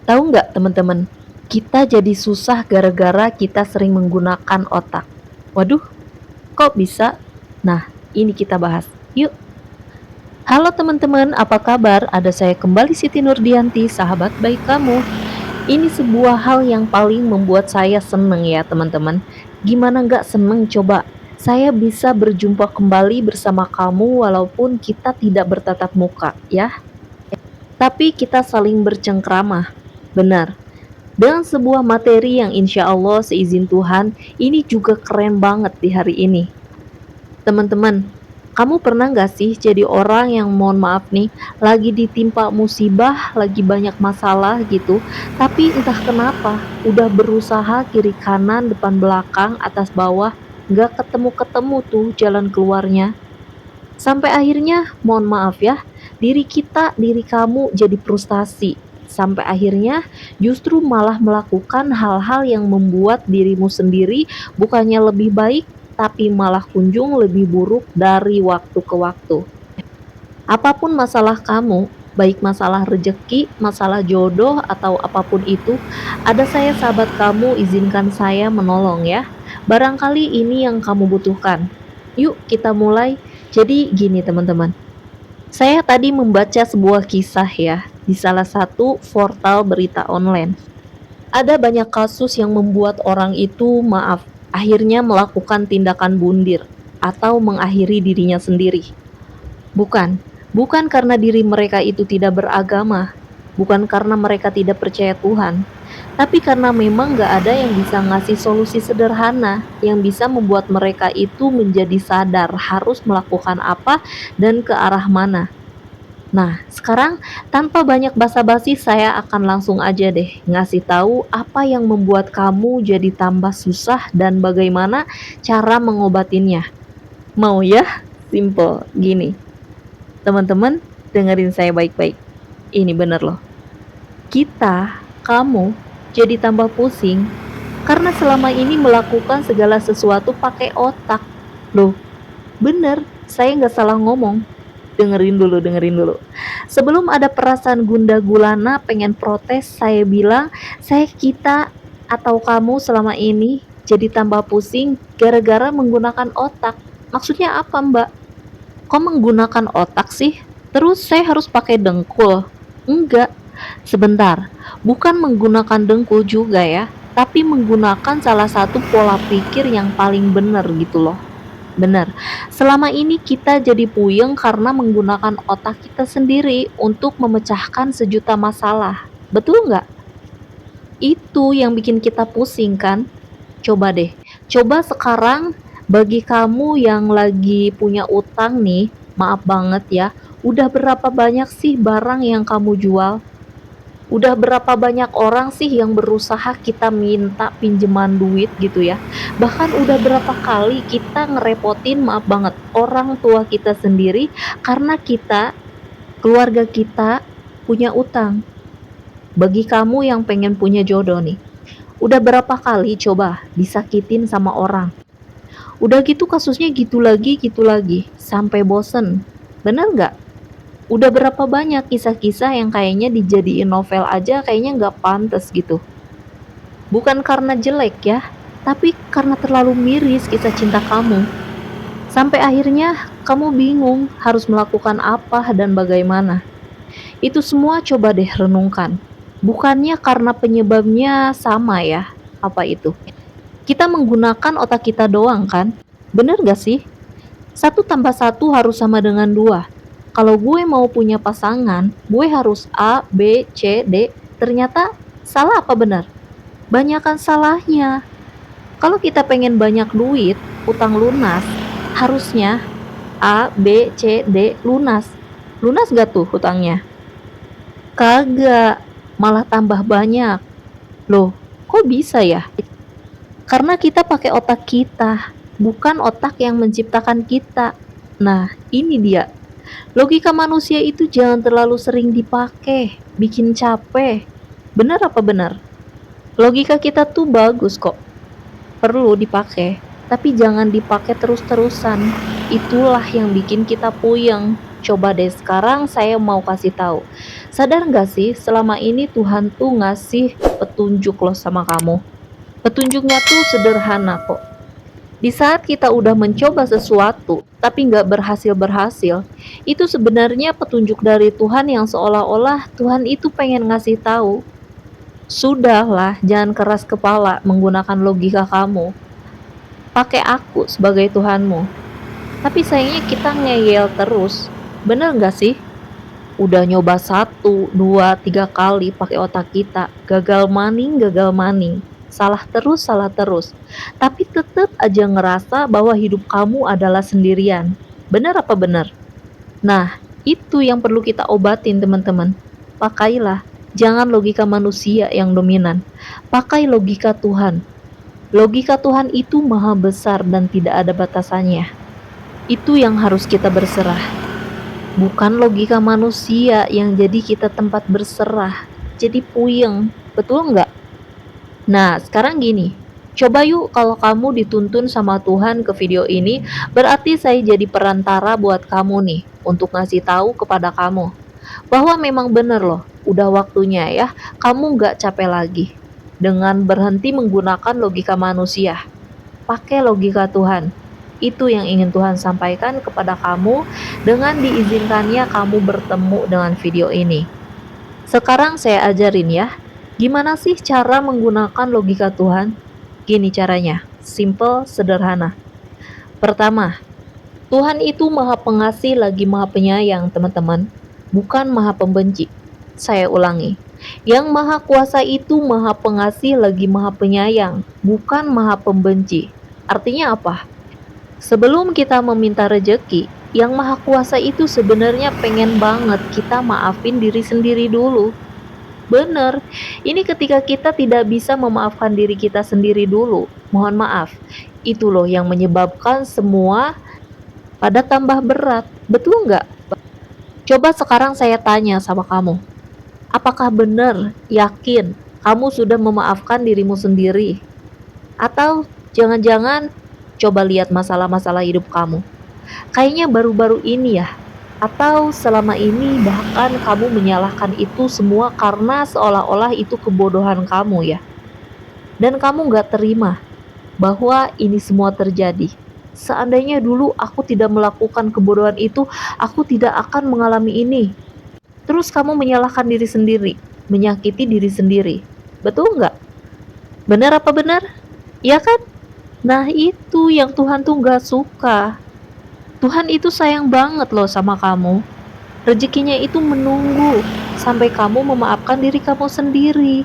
Tahu nggak teman-teman, kita jadi susah gara-gara kita sering menggunakan otak. Waduh, kok bisa? Nah, ini kita bahas. Yuk. Halo teman-teman, apa kabar? Ada saya kembali Siti Nurdianti, sahabat baik kamu. Ini sebuah hal yang paling membuat saya seneng ya teman-teman. Gimana nggak seneng coba? Saya bisa berjumpa kembali bersama kamu walaupun kita tidak bertatap muka ya. Tapi kita saling bercengkrama. Benar. Dengan sebuah materi yang insya Allah seizin Tuhan, ini juga keren banget di hari ini. Teman-teman, kamu pernah gak sih jadi orang yang mohon maaf nih, lagi ditimpa musibah, lagi banyak masalah gitu, tapi entah kenapa, udah berusaha kiri kanan, depan belakang, atas bawah, gak ketemu-ketemu tuh jalan keluarnya. Sampai akhirnya, mohon maaf ya, diri kamu jadi frustasi. Sampai akhirnya justru malah melakukan hal-hal yang membuat dirimu sendiri bukannya lebih baik, tapi malah kunjung lebih buruk dari waktu ke waktu. Apapun masalah kamu, baik masalah rejeki, masalah jodoh, atau apapun itu, ada saya sahabat kamu, izinkan saya menolong ya. Barangkali ini yang kamu butuhkan. Yuk kita mulai. Jadi gini teman-teman, saya tadi membaca sebuah kisah ya di salah satu portal berita online. Ada banyak kasus yang membuat orang itu akhirnya melakukan tindakan bundir atau mengakhiri dirinya sendiri. Bukan, bukan karena diri mereka itu tidak beragama, bukan karena mereka tidak percaya Tuhan, tapi karena memang gak ada yang bisa ngasih solusi sederhana yang bisa membuat mereka itu menjadi sadar harus melakukan apa dan ke arah mana. Nah, sekarang tanpa banyak basa-basi saya akan langsung aja deh ngasih tahu apa yang membuat kamu jadi tambah susah dan bagaimana cara mengobatinya. Mau ya? Simple gini. Teman-teman, dengerin saya baik-baik. Ini bener loh. Kamu jadi tambah pusing karena selama ini melakukan segala sesuatu pakai otak. Loh, bener, saya nggak salah ngomong. Dengerin dulu. Sebelum ada perasaan gundah gulana pengen protes, saya bilang, kita atau kamu selama ini jadi tambah pusing gara-gara menggunakan otak. Maksudnya apa, Mbak? Kok menggunakan otak sih? Terus saya harus pakai dengkul? Enggak. Sebentar, bukan menggunakan dengkul juga ya, tapi menggunakan salah satu pola pikir yang paling benar gitu loh. Benar, selama ini kita jadi puyeng karena menggunakan otak kita sendiri untuk memecahkan sejuta masalah. Betul nggak? Itu yang bikin kita pusing kan? Coba deh, coba sekarang bagi kamu yang lagi punya utang nih, maaf banget ya, udah berapa banyak sih barang yang kamu jual? Udah berapa banyak orang sih yang berusaha kita minta pinjaman duit gitu ya. Bahkan udah berapa kali kita ngerepotin, maaf banget, orang tua kita sendiri karena keluarga kita punya utang. Bagi kamu yang pengen punya jodoh nih, udah berapa kali coba disakitin sama orang. Udah gitu kasusnya gitu lagi, sampai bosen. Bener nggak? Udah berapa banyak kisah-kisah yang kayaknya dijadiin novel aja kayaknya nggak pantas gitu. Bukan karena jelek ya, tapi karena terlalu miris kisah cinta kamu. Sampai akhirnya kamu bingung harus melakukan apa dan bagaimana. Itu semua coba deh renungkan. Bukannya karena penyebabnya sama ya, apa itu? Kita menggunakan otak kita doang kan? Bener gak sih? Satu tambah satu harus sama dengan dua. Kalau gue mau punya pasangan, gue harus A, B, C, D. Ternyata salah apa benar? Banyakan salahnya. Kalau kita pengen banyak duit, utang lunas, harusnya A, B, C, D lunas. Lunas gak tuh hutangnya? Kagak, malah tambah banyak. Loh, kok bisa ya? Karena kita pakai otak kita, bukan otak yang menciptakan kita. Nah, ini dia. Logika manusia itu jangan terlalu sering dipakai, bikin capek. Benar apa benar? Logika kita tuh bagus kok, perlu dipakai, tapi jangan dipakai terus-terusan. Itulah yang bikin kita puyeng. Coba deh sekarang saya mau kasih tahu. Sadar nggak sih, selama ini Tuhan tuh ngasih petunjuk loh sama kamu. Petunjuknya tuh sederhana kok. Di saat kita udah mencoba sesuatu, tapi nggak berhasil-berhasil, itu sebenarnya petunjuk dari Tuhan yang seolah-olah Tuhan itu pengen ngasih tahu. Sudahlah, jangan keras kepala menggunakan logika kamu. Pakai aku sebagai Tuhanmu. Tapi sayangnya kita ngeyel terus. Bener nggak sih? Udah nyoba 1, 2, 3 kali pakai otak kita, gagal maning, salah terus. Tapi tetap aja ngerasa bahwa hidup kamu adalah sendirian. Benar apa benar? Nah, itu yang perlu kita obatin teman-teman. Pakailah, jangan logika manusia yang dominan. Pakai logika Tuhan. Logika Tuhan itu maha besar dan tidak ada batasannya. Itu yang harus kita berserah. Bukan logika manusia yang jadi kita tempat berserah, jadi puyeng, betul nggak? Nah, sekarang gini, coba yuk kalau kamu dituntun sama Tuhan ke video ini, berarti saya jadi perantara buat kamu nih, untuk ngasih tahu kepada kamu, bahwa memang bener loh, udah waktunya ya, kamu nggak capek lagi, dengan berhenti menggunakan logika manusia, pakai logika Tuhan. Itu yang ingin Tuhan sampaikan kepada kamu dengan diizinkannya kamu bertemu dengan video ini. Sekarang saya ajarin ya, gimana sih cara menggunakan logika Tuhan? Gini caranya, simple, sederhana. Pertama, Tuhan itu maha pengasih lagi maha penyayang teman-teman, bukan maha pembenci. Saya ulangi, yang maha kuasa itu maha pengasih lagi maha penyayang, bukan maha pembenci. Artinya apa? Sebelum kita meminta rejeki, yang maha kuasa itu sebenarnya pengen banget kita maafin diri sendiri dulu. Bener, ini ketika kita tidak bisa memaafkan diri kita sendiri dulu, mohon maaf, itu loh yang menyebabkan semua pada tambah berat, betul nggak? Coba sekarang saya tanya sama kamu, apakah benar, yakin, kamu sudah memaafkan dirimu sendiri? Atau jangan-jangan coba lihat masalah-masalah hidup kamu. Kayaknya baru-baru ini ya. Atau selama ini bahkan kamu menyalahkan itu semua karena seolah-olah itu kebodohan kamu ya. Dan kamu gak terima bahwa ini semua terjadi. Seandainya dulu aku tidak melakukan kebodohan itu, aku tidak akan mengalami ini. Terus kamu menyalahkan diri sendiri, menyakiti diri sendiri. Betul nggak? Benar apa benar? Ya kan? Nah itu yang Tuhan tuh gak suka. Tuhan itu sayang banget loh sama kamu. Rezekinya itu menunggu sampai kamu memaafkan diri kamu sendiri.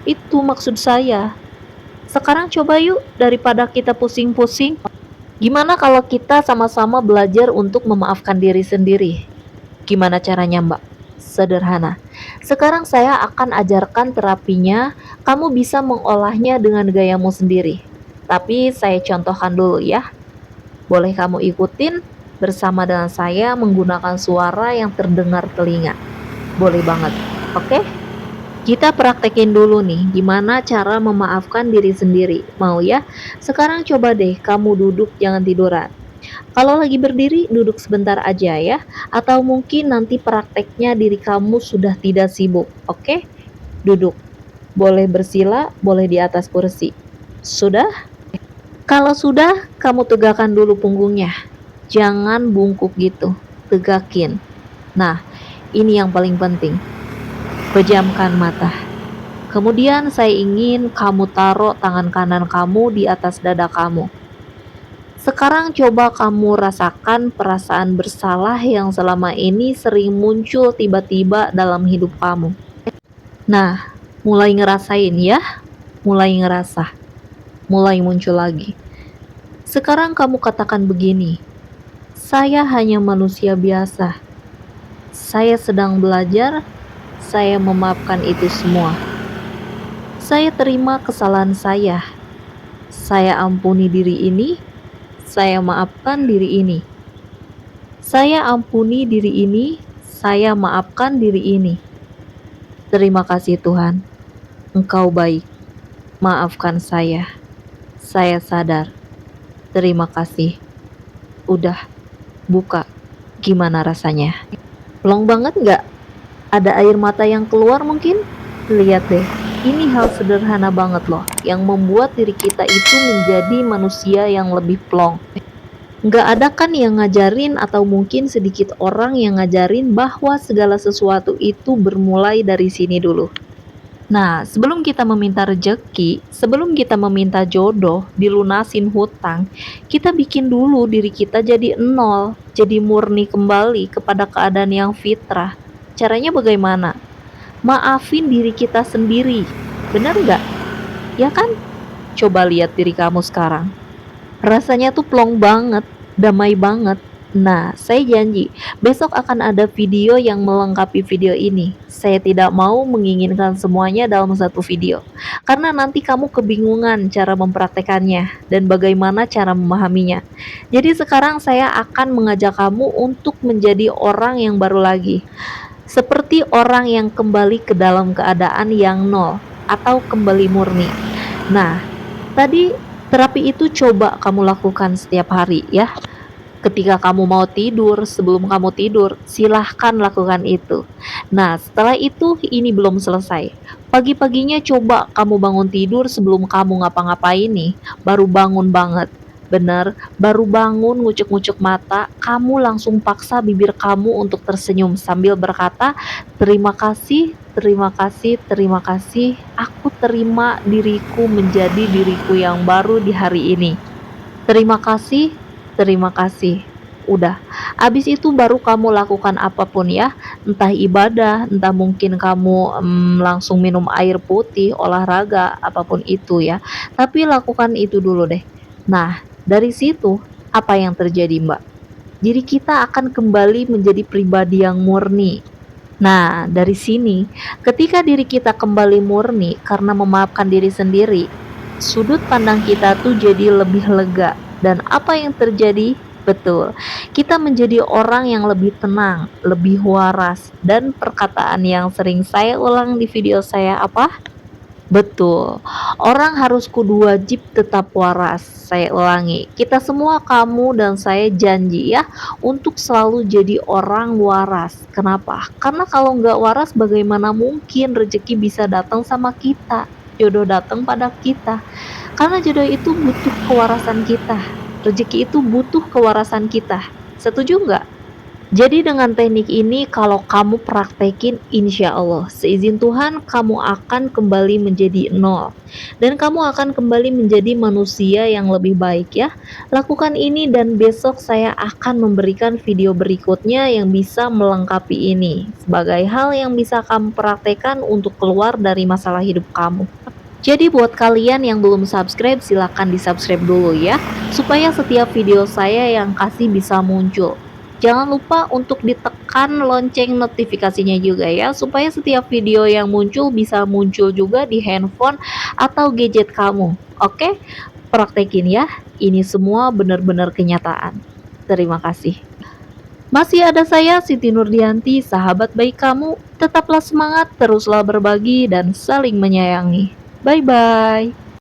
Itu maksud saya. Sekarang coba yuk, daripada kita pusing-pusing, gimana kalau kita sama-sama belajar untuk memaafkan diri sendiri? Gimana caranya Mbak? Sederhana. Sekarang saya akan ajarkan terapinya, kamu bisa mengolahnya dengan gayamu sendiri. Tapi saya contohkan dulu ya. Boleh kamu ikutin bersama dengan saya menggunakan suara yang terdengar telinga. Boleh banget, oke? Kita praktekin dulu nih, gimana cara memaafkan diri sendiri. Mau ya? Sekarang coba deh kamu duduk, jangan tiduran. Kalau lagi berdiri, duduk sebentar aja ya. Atau mungkin nanti prakteknya diri kamu sudah tidak sibuk, oke? Duduk. Boleh bersila, boleh di atas kursi. Sudah? Kalau sudah, kamu tegakkan dulu punggungnya. Jangan bungkuk gitu, tegakin. Nah, ini yang paling penting. Pejamkan mata. Kemudian saya ingin kamu taruh tangan kanan kamu di atas dada kamu. Sekarang coba kamu rasakan perasaan bersalah yang selama ini sering muncul tiba-tiba dalam hidup kamu. Nah, mulai ngerasain ya, mulai ngerasa, mulai muncul lagi. Sekarang kamu katakan begini, saya hanya manusia biasa. Saya sedang belajar, saya memaafkan itu semua. Saya terima kesalahan saya. Saya ampuni diri ini, saya maafkan diri ini. Saya ampuni diri ini, saya maafkan diri ini. Terima kasih Tuhan, Engkau baik. Maafkan saya sadar. Terima kasih. Udah, buka. Gimana rasanya? Plong banget nggak? Ada air mata yang keluar mungkin? Lihat deh, ini hal sederhana banget loh, yang membuat diri kita itu menjadi manusia yang lebih plong. Nggak ada kan yang ngajarin atau mungkin sedikit orang yang ngajarin bahwa segala sesuatu itu bermulai dari sini dulu. Nah, sebelum kita meminta rejeki, sebelum kita meminta jodoh, dilunasin hutang, kita bikin dulu diri kita jadi nol, jadi murni kembali kepada keadaan yang fitrah. Caranya bagaimana? Maafin diri kita sendiri. Bener nggak? Ya kan? Coba lihat diri kamu sekarang. Rasanya tuh plong banget, damai banget. Nah, saya janji, besok akan ada video yang melengkapi video ini. Saya tidak mau menginginkan semuanya dalam satu video, karena nanti kamu kebingungan cara mempraktekannya dan bagaimana cara memahaminya. Jadi sekarang saya akan mengajak kamu untuk menjadi orang yang baru lagi. Seperti orang yang kembali ke dalam keadaan yang nol atau kembali murni. Nah, tadi terapi itu coba kamu lakukan setiap hari ya. Ketika kamu mau tidur, sebelum kamu tidur, silahkan lakukan itu. Nah, setelah itu ini belum selesai. Pagi-paginya coba kamu bangun tidur sebelum kamu ngapa-ngapain nih, baru bangun banget. Bener, baru bangun ngucuk-ngucuk mata, kamu langsung paksa bibir kamu untuk tersenyum sambil berkata, "Terima kasih, terima kasih, terima kasih. Aku terima diriku menjadi diriku yang baru di hari ini. Terima kasih, terima kasih." Udah, habis itu baru kamu lakukan apapun ya, entah ibadah, entah mungkin kamu langsung minum air putih, olahraga, apapun itu ya. Tapi lakukan itu dulu deh. Nah, dari situ apa yang terjadi, Mbak? Jadi kita akan kembali menjadi pribadi yang murni. Nah, dari sini, ketika diri kita kembali murni karena memaafkan diri sendiri, sudut pandang kita tuh jadi lebih lega. Dan apa yang terjadi? Betul, kita menjadi orang yang lebih tenang, lebih waras, dan perkataan yang sering saya ulang di video saya apa? Betul, orang harus kudu wajib tetap waras. Saya ulangi, kita semua, kamu dan saya janji ya, untuk selalu jadi orang waras. Kenapa? Karena kalau nggak waras bagaimana mungkin rezeki bisa datang sama kita, jodoh datang pada kita. Karena jodoh itu butuh kewarasan kita, rezeki itu butuh kewarasan kita. Setuju nggak? Jadi dengan teknik ini kalau kamu praktekin, insya Allah seizin Tuhan kamu akan kembali menjadi nol. Dan kamu akan kembali menjadi manusia yang lebih baik ya. Lakukan ini dan besok saya akan memberikan video berikutnya yang bisa melengkapi ini. Sebagai hal yang bisa kamu praktekkan untuk keluar dari masalah hidup kamu. Jadi buat kalian yang belum subscribe, silahkan di subscribe dulu ya, supaya setiap video saya yang kasih bisa muncul. Jangan lupa untuk ditekan lonceng notifikasinya juga ya, supaya setiap video yang muncul bisa muncul juga di handphone atau gadget kamu. Oke? Praktekin ya, ini semua benar-benar kenyataan. Terima kasih. Masih ada saya, Siti Nurdianti, sahabat baik kamu. Tetaplah semangat, teruslah berbagi, dan saling menyayangi. Bye-bye.